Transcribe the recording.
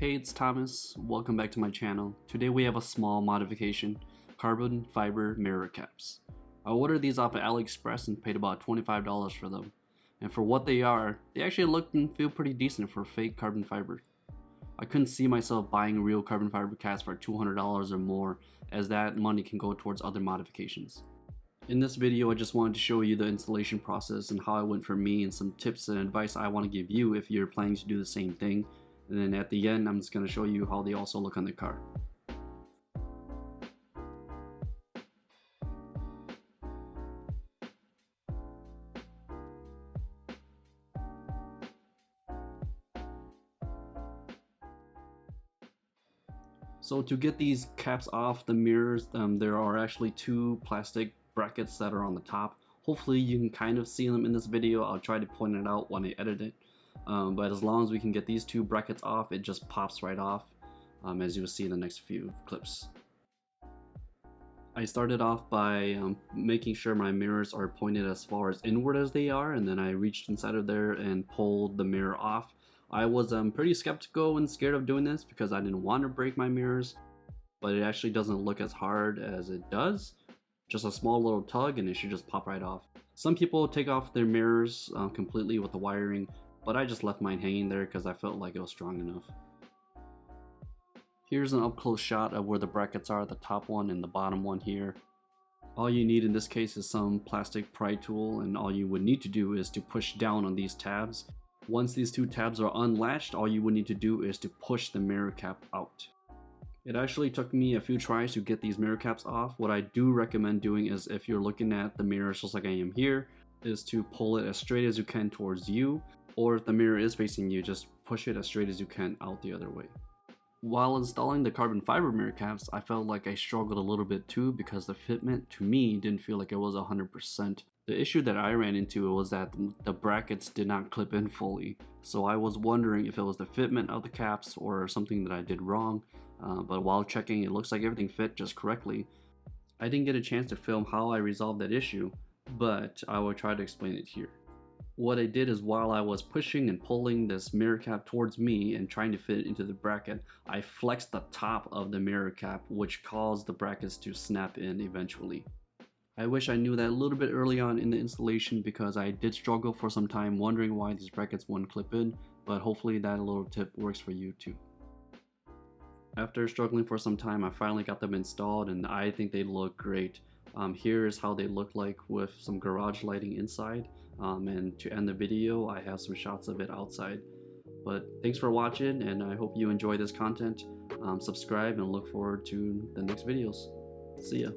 Hey, it's Thomas. Welcome back to my channel. Today we have a small modification, carbon fiber mirror caps. I ordered these off of AliExpress and paid about $25 for them. And for what they are, they actually look and feel pretty decent for fake carbon fiber. I couldn't see myself buying real carbon fiber caps for $200 or more, as that money can go towards other modifications. In this video, I just wanted to show you the installation process and how it went for me and some tips and advice I want to give you if you're planning to do the same thing. And then at the end, I'm just going to show you how they also look on the car. So to get these caps off the mirrors, there are actually two plastic brackets that are on the top. Hopefully you can kind of see them in this video. I'll try to point it out when I edit it. But as long as we can get these two brackets off, it just pops right off, as you will see in the next few clips. I started off by making sure my mirrors are pointed as far as inward as they are, and then I reached inside of there and pulled the mirror off. I was pretty skeptical and scared of doing this because I didn't want to break my mirrors, but it actually doesn't look as hard as it does. Just a small little tug and it should just pop right off. Some people take off their mirrors completely with the wiring, but I just left mine hanging there because I felt like it was strong enough. Here's an up close shot of where the brackets are, the top one and the bottom one here. All you need in this case is some plastic pry tool, and all you would need to do is to push down on these tabs. Once these two tabs are unlatched, all you would need to do is to push the mirror cap out. It actually took me a few tries to get these mirror caps off. What I do recommend doing is, if you're looking at the mirror just like I am here, is to pull it as straight as you can towards you, or if the mirror is facing you, just push it as straight as you can out the other way. While installing the carbon fiber mirror caps, I felt like I struggled a little bit too because the fitment to me didn't feel like it was 100%. The issue that I ran into was that the brackets did not clip in fully, so I was wondering if it was the fitment of the caps or something that I did wrong, but while checking, it looks like everything fit just correctly. I didn't get a chance to film how I resolved that issue, but I will try to explain it here. What I did is, while I was pushing and pulling this mirror cap towards me and trying to fit it into the bracket, I flexed the top of the mirror cap, which caused the brackets to snap in eventually. I wish I knew that a little bit early on in the installation because I did struggle for some time wondering why these brackets wouldn't clip in, but hopefully that little tip works for you too. After struggling for some time, I finally got them installed and I think they look great. Here is how they look like with some garage lighting inside, and to end the video I have some shots of it outside. But thanks for watching, and I hope you enjoy this content. Subscribe and look forward to the next videos. See ya.